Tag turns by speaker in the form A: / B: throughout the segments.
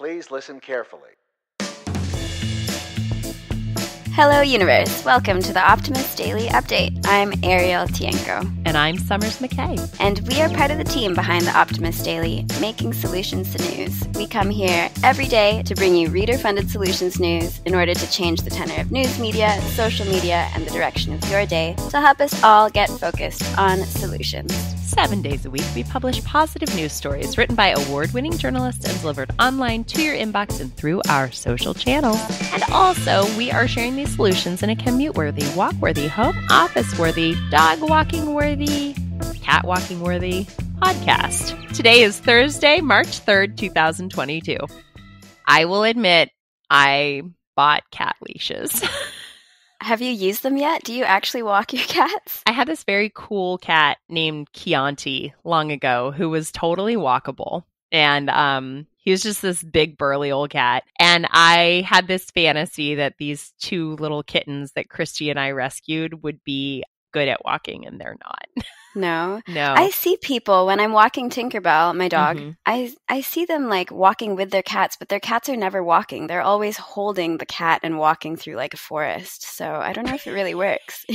A: Please listen carefully.
B: Hello, universe. Welcome to the Optimist Daily Update. I'm Ariel Tienko.
C: And I'm Summers McKay.
B: And we are part of the team behind the Optimist Daily, making solutions to news. We come here every day to bring you reader-funded solutions news in order to change the tenor of news media, social media, and the direction of your day to help us all get focused on solutions.
C: 7 days a week, we publish positive news stories written by award-winning journalists and delivered online to your inbox and through our social channels. And also, we are sharing these solutions in a commute-worthy, walk-worthy, home office-worthy, dog-walking-worthy, cat-walking-worthy podcast. Today is Thursday, March 3rd, 2022. I will admit, I bought cat leashes.
B: Have you used them yet? Do you actually walk your cats?
C: I had this very cool cat named Chianti long ago who was totally walkable. And he was just this big, burly old cat. And I had this fantasy that these two little kittens that Christy and I rescued would be good at walking, and they're not.
B: No.
C: No.
B: I see people when I'm walking Tinkerbell, my dog, I see them like walking with their cats, but their cats are never walking. They're always holding the cat and walking through like a forest. So I don't know if it really works.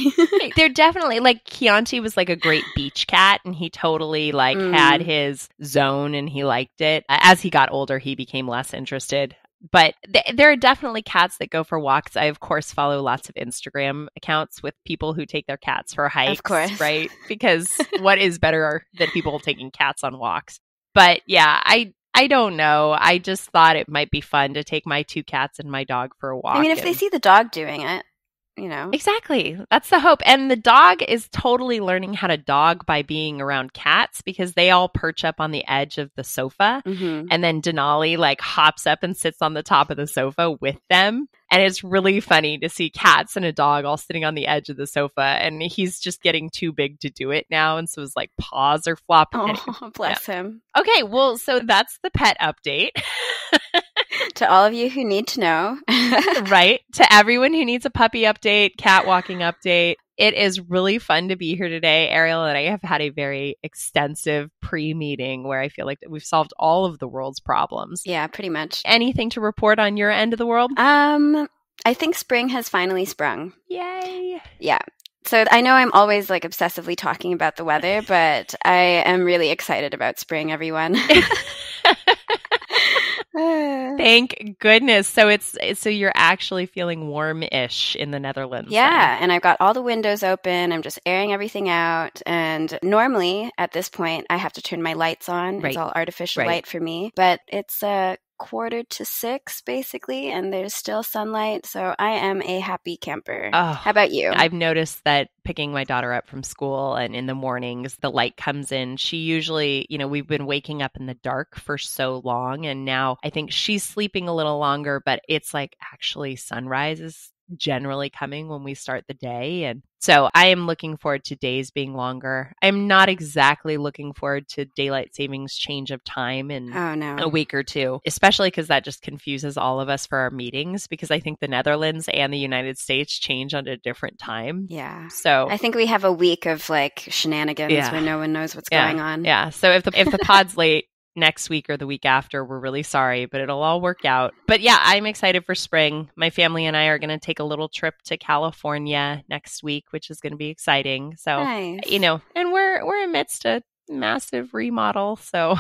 C: They're definitely like Chianti was like a great beach cat, and he totally like had his zone and he liked it. As he got older, he became less interested. But there are definitely cats that go for walks. I, of course, follow lots of Instagram accounts with people who take their cats for hikes,
B: of course.
C: Right? Because what is better than people taking cats on walks? But yeah, I don't know. I just thought it might be fun to take my two cats and my dog for a walk.
B: I mean, if they see the dog doing it, you know.
C: Exactly. That's the hope. And the dog is totally learning how to dog by being around cats because they all perch up on the edge of the sofa. And then Denali like hops up and sits on the top of the sofa with them. And it's really funny to see cats and a dog all sitting on the edge of the sofa. And he's just getting too big to do it now. And so his like paws are flopping.
B: Oh, bless him.
C: Okay. Well, so that's the pet update.
B: To all of you who need to know.
C: Right. To everyone who needs a puppy update, cat walking update. It is really fun to be here today. Ariel and I have had a very extensive pre-meeting where I feel like we've solved all of the world's problems.
B: Yeah, pretty much.
C: Anything to report on your end of the world?
B: I think spring has finally sprung.
C: Yay.
B: Yeah. So I know I'm always like obsessively talking about the weather, but I am really excited about spring, everyone.
C: Thank goodness. So you're actually feeling warm-ish in the Netherlands.
B: Yeah,
C: then.
B: and I've got all the windows open. I'm just airing everything out. And normally at this point, I have to turn my lights on.
C: Right.
B: It's all artificial
C: Right.
B: light for me. But it's 5:45 basically, and there's still sunlight. So I am a happy camper.
C: Oh,
B: how about you?
C: I've noticed that picking my daughter up from school and in the mornings, the light comes in. She usually, we've been waking up in the dark for so long. And now I think she's sleeping a little longer, but it's like actually sunrise is generally coming when we start the day. And so I am looking forward to days being longer. I'm not exactly looking forward to daylight savings change of time in a week or two, especially because that just confuses all of us for our meetings because I think the Netherlands and the United States change on a different time.
B: Yeah.
C: So
B: I think we have a week of like shenanigans where no one knows what's going on.
C: Yeah. So if the pod's late, next week or the week after, we're really sorry, but it'll all work out. But yeah, I'm excited for spring. My family and I are going to take a little trip to California next week, which is going to be exciting. So,
B: nice.
C: And we're amidst a massive remodel. So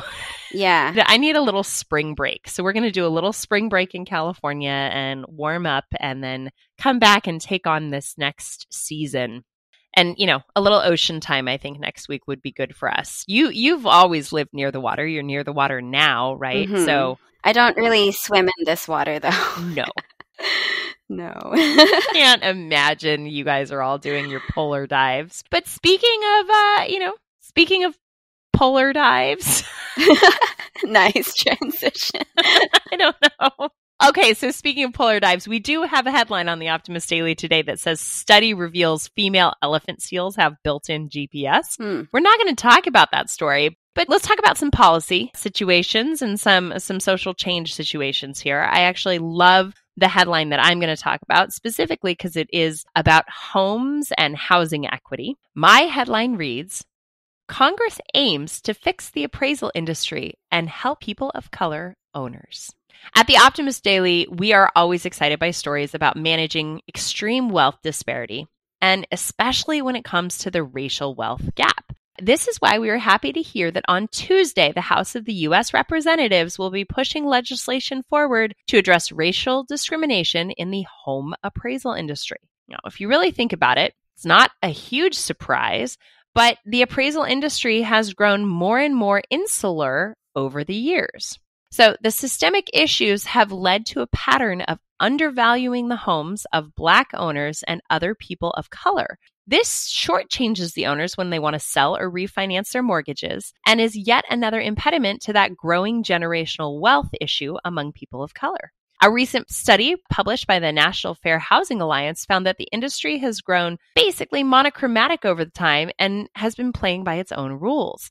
B: yeah,
C: I need a little spring break. So we're going to do a little spring break in California and warm up and then come back and take on this next season. And, a little ocean time, I think next week would be good for us. You've always lived near the water. You're near the water now, right?
B: Mm-hmm.
C: So
B: I don't really swim in this water, though.
C: No.
B: No.
C: Can't imagine you guys are all doing your polar dives. But speaking of polar dives.
B: Nice transition.
C: I don't know. Okay, so speaking of polar dives, we do have a headline on the Optimist Daily today that says study reveals female elephant seals have built-in GPS. We're not going to talk about that story, but let's talk about some policy situations and some social change situations here. I actually love the headline that I'm going to talk about specifically because it is about homes and housing equity. My headline reads, Congress aims to fix the appraisal industry and help people of color owners. At the Optimist Daily, we are always excited by stories about managing extreme wealth disparity, and especially when it comes to the racial wealth gap. This is why we are happy to hear that on Tuesday, the House of the U.S. Representatives will be pushing legislation forward to address racial discrimination in the home appraisal industry. Now, if you really think about it, it's not a huge surprise, but the appraisal industry has grown more and more insular over the years. So the systemic issues have led to a pattern of undervaluing the homes of Black owners and other people of color. This shortchanges the owners when they want to sell or refinance their mortgages and is yet another impediment to that growing generational wealth issue among people of color. A recent study published by the National Fair Housing Alliance found that the industry has grown basically monochromatic over the time and has been playing by its own rules.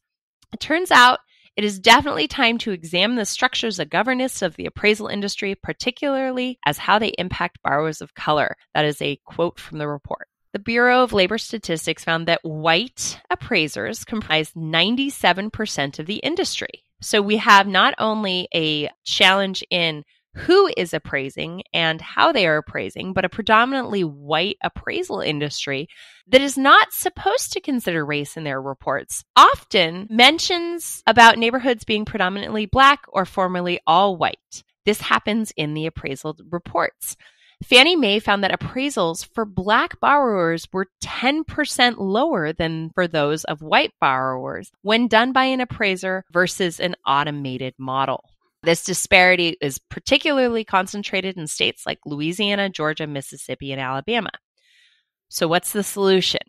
C: It turns out it is definitely time to examine the structures of governance of the appraisal industry, particularly as how they impact borrowers of color. That is a quote from the report. The Bureau of Labor Statistics found that white appraisers comprise 97% of the industry. So we have not only a challenge in who is appraising and how they are appraising, but a predominantly white appraisal industry that is not supposed to consider race in their reports. Often mentions about neighborhoods being predominantly Black or formerly all white. This happens in the appraisal reports. Fannie Mae found that appraisals for Black borrowers were 10% lower than for those of white borrowers when done by an appraiser versus an automated model. This disparity is particularly concentrated in states like Louisiana, Georgia, Mississippi, and Alabama. So what's the solution?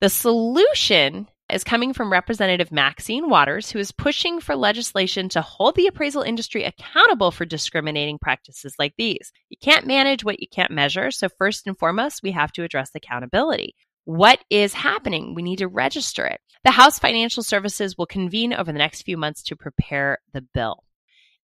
C: The solution is coming from Representative Maxine Waters, who is pushing for legislation to hold the appraisal industry accountable for discriminating practices like these. You can't manage what you can't measure, so first and foremost, we have to address accountability. What is happening? We need to register it. The House Financial Services will convene over the next few months to prepare the bill.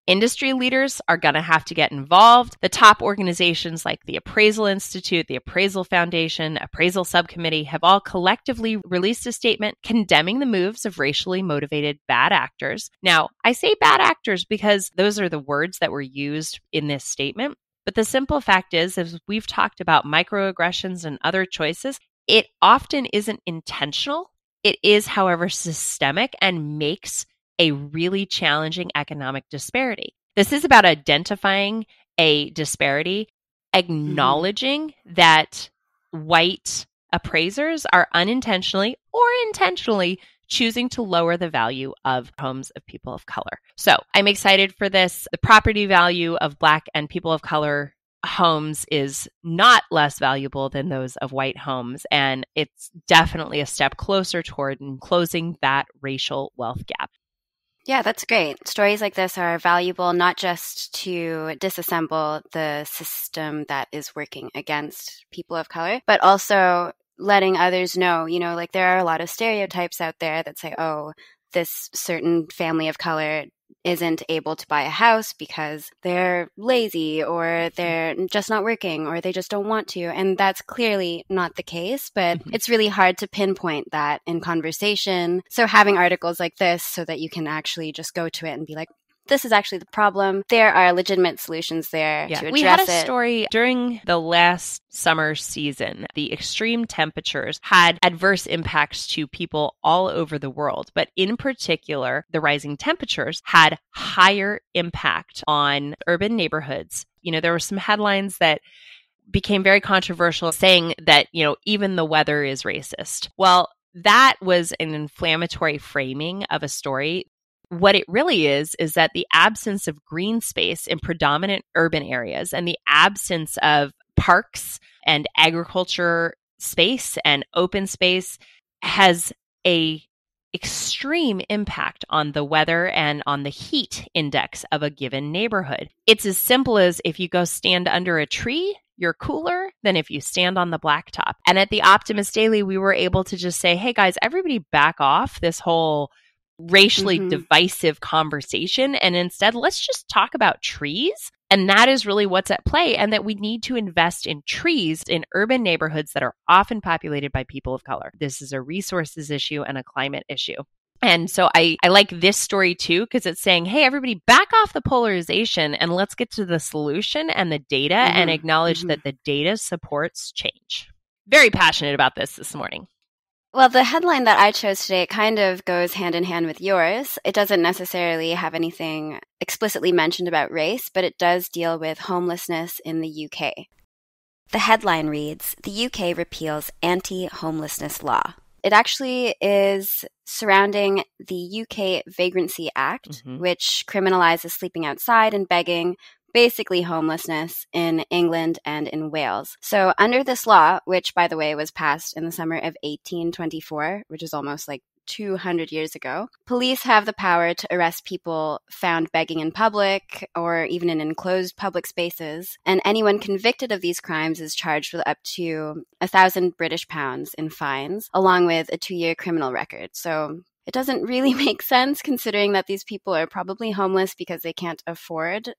C: Industry leaders are going to have to get involved. The top organizations like the Appraisal Institute, the Appraisal Foundation, Appraisal Subcommittee have all collectively released a statement condemning the moves of racially motivated bad actors. Now, I say bad actors because those are the words that were used in this statement. But the simple fact is, as we've talked about microaggressions and other choices, it often isn't intentional. It is, however, systemic and makes a really challenging economic disparity. This is about identifying a disparity, acknowledging that white appraisers are unintentionally or intentionally choosing to lower the value of homes of people of color. So I'm excited for this. The property value of Black and people of color homes is not less valuable than those of white homes, and it's definitely a step closer toward closing that racial wealth gap.
B: Yeah, that's great. Stories like this are valuable not just to disassemble the system that is working against people of color, but also letting others know, like there are a lot of stereotypes out there that say, oh, this certain family of color isn't able to buy a house because they're lazy or they're just not working or they just don't want to. And that's clearly not the case, but it's really hard to pinpoint that in conversation. So having articles like this so that you can actually just go to it and be like, this is actually the problem. There are legitimate solutions there to address it.
C: We had a story during the last summer season. The extreme temperatures had adverse impacts to people all over the world, but in particular, the rising temperatures had higher impact on urban neighborhoods. There were some headlines that became very controversial saying that, even the weather is racist. Well, that was an inflammatory framing of a story. What it really is that the absence of green space in predominant urban areas and the absence of parks and agriculture space and open space has a extreme impact on the weather and on the heat index of a given neighborhood. It's as simple as if you go stand under a tree, you're cooler than if you stand on the blacktop. And at the Optimist Daily, we were able to just say, hey guys, everybody back off this whole racially divisive conversation. And instead, let's just talk about trees. And that is really what's at play. And that we need to invest in trees in urban neighborhoods that are often populated by people of color. This is a resources issue and a climate issue. And so I like this story too, because it's saying, hey, everybody back off the polarization and let's get to the solution and the data and acknowledge that the data supports change. Very passionate about this morning.
B: Well, the headline that I chose today kind of goes hand in hand with yours. It doesn't necessarily have anything explicitly mentioned about race, but it does deal with homelessness in the UK. The headline reads, "The UK repeals anti-homelessness law." It actually is surrounding the UK Vagrancy Act, which criminalizes sleeping outside and begging, basically homelessness, in England and in Wales. So under this law, which, by the way, was passed in the summer of 1824, which is almost like 200 years ago, police have the power to arrest people found begging in public or even in enclosed public spaces, and anyone convicted of these crimes is charged with up to 1,000 British pounds in fines, along with a 2-year criminal record. So it doesn't really make sense, considering that these people are probably homeless because they can't afford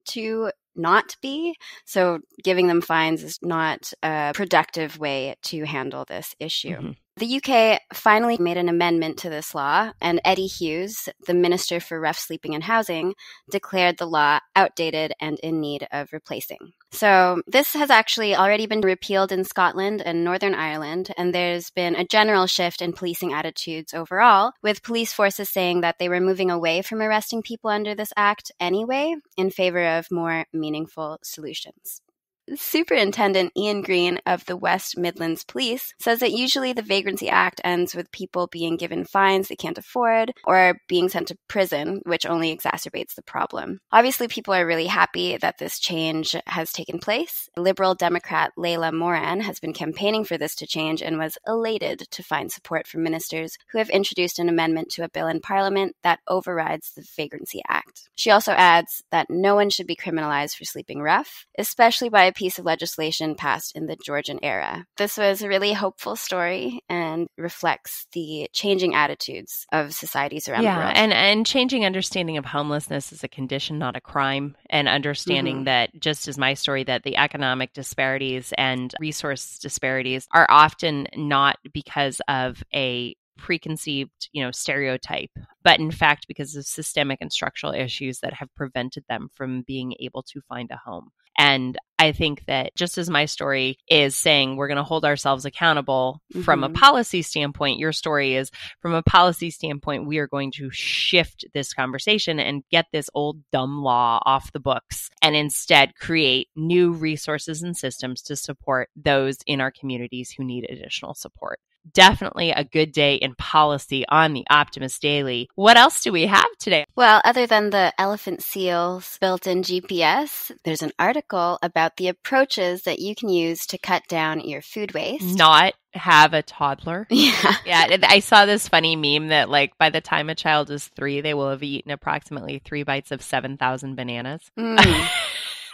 B: to not be. So giving them fines is not a productive way to handle this issue. The UK finally made an amendment to this law, and Eddie Hughes, the Minister for Rough Sleeping and Housing, declared the law outdated and in need of replacing. So this has actually already been repealed in Scotland and Northern Ireland, and there's been a general shift in policing attitudes overall, with police forces saying that they were moving away from arresting people under this act anyway, in favor of more meaningful solutions. Superintendent Ian Green of the West Midlands Police says that usually the Vagrancy Act ends with people being given fines they can't afford or being sent to prison, which only exacerbates the problem. Obviously, people are really happy that this change has taken place. Liberal Democrat Layla Moran has been campaigning for this to change and was elated to find support from ministers who have introduced an amendment to a bill in Parliament that overrides the Vagrancy Act. She also adds that no one should be criminalized for sleeping rough, especially by a piece of legislation passed in the Georgian era. This was a really hopeful story and reflects the changing attitudes of societies around the world.
C: And changing understanding of homelessness as a condition, not a crime, and understanding that, just as my story, that the economic disparities and resource disparities are often not because of a preconceived, stereotype, but in fact because of systemic and structural issues that have prevented them from being able to find a home. And I think that just as my story is saying we're going to hold ourselves accountable from a policy standpoint, your story is from a policy standpoint, we are going to shift this conversation and get this old dumb law off the books and instead create new resources and systems to support those in our communities who need additional support. Definitely a good day in policy on the Optimist Daily. What else do we have today?
B: Well, other than the elephant seals built-in GPS, there's an article about the approaches that you can use to cut down your food waste.
C: Not have a toddler.
B: Yeah.
C: I saw this funny meme that by the time a child is 3, they will have eaten approximately 3 bites of 7,000 bananas.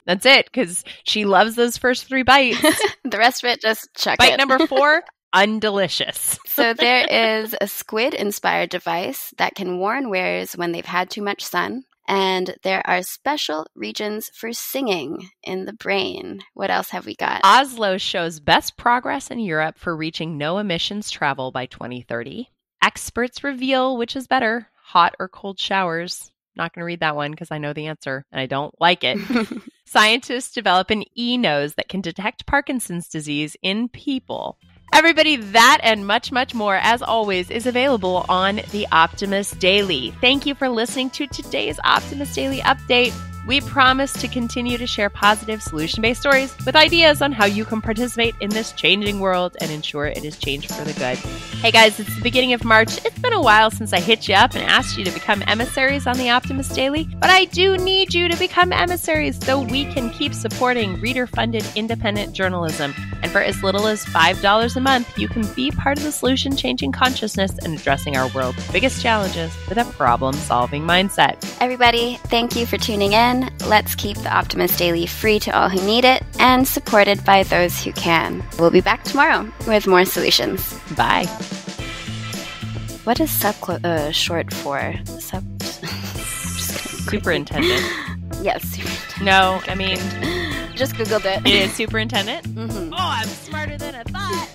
C: That's it, because she loves those first 3 bites.
B: The rest of it, just chuck
C: Bite
B: it.
C: number 4, undelicious.
B: So there is a squid-inspired device that can warn wearers when they've had too much sun. And there are special regions for singing in the brain. What else have we got?
C: Oslo shows best progress in Europe for reaching no emissions travel by 2030. Experts reveal which is better, hot or cold showers. Not going to read that one because I know the answer and I don't like it. Scientists develop an e-nose that can detect Parkinson's disease in people. Everybody, that and much, much more, as always, is available on the Optimist Daily. Thank you for listening to today's Optimist Daily Update. We promise to continue to share positive solution-based stories with ideas on how you can participate in this changing world and ensure it is changed for the good. Hey guys, it's the beginning of March. It's been a while since I hit you up and asked you to become emissaries on the Optimist Daily, but I do need you to become emissaries so we can keep supporting reader-funded independent journalism. And for as little as $5 a month, you can be part of the solution changing consciousness and addressing our world's biggest challenges with a problem-solving mindset.
B: Everybody, thank you for tuning in. Let's keep the Optimist Daily free to all who need it and supported by those who can. We'll be back tomorrow with more solutions.
C: Bye.
B: What is short for?
C: Superintendent.
B: Yes, superintendent.
C: No, I mean...
B: Just Googled it.
C: It is superintendent?
B: Mm-hmm.
C: Oh, I'm smarter than I thought.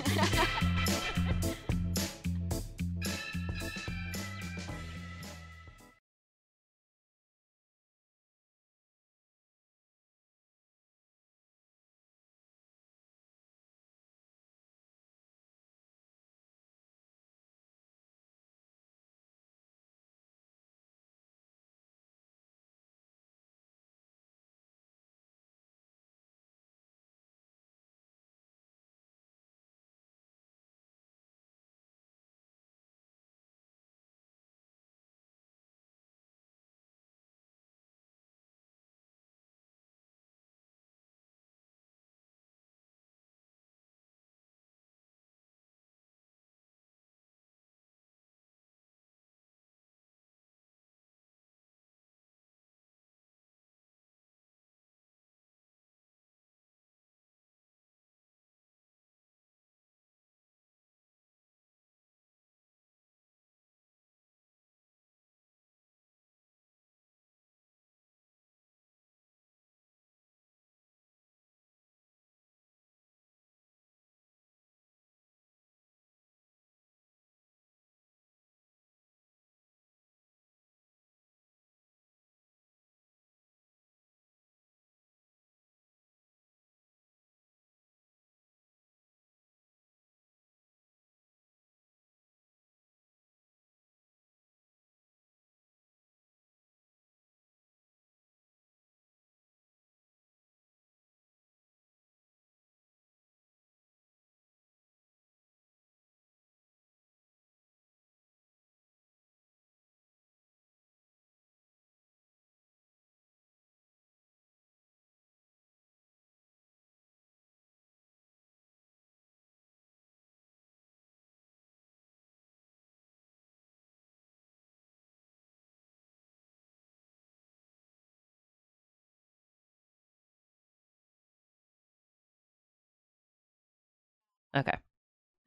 C: Okay.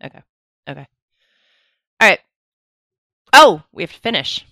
C: Okay. Okay. All right. Oh, we have to finish.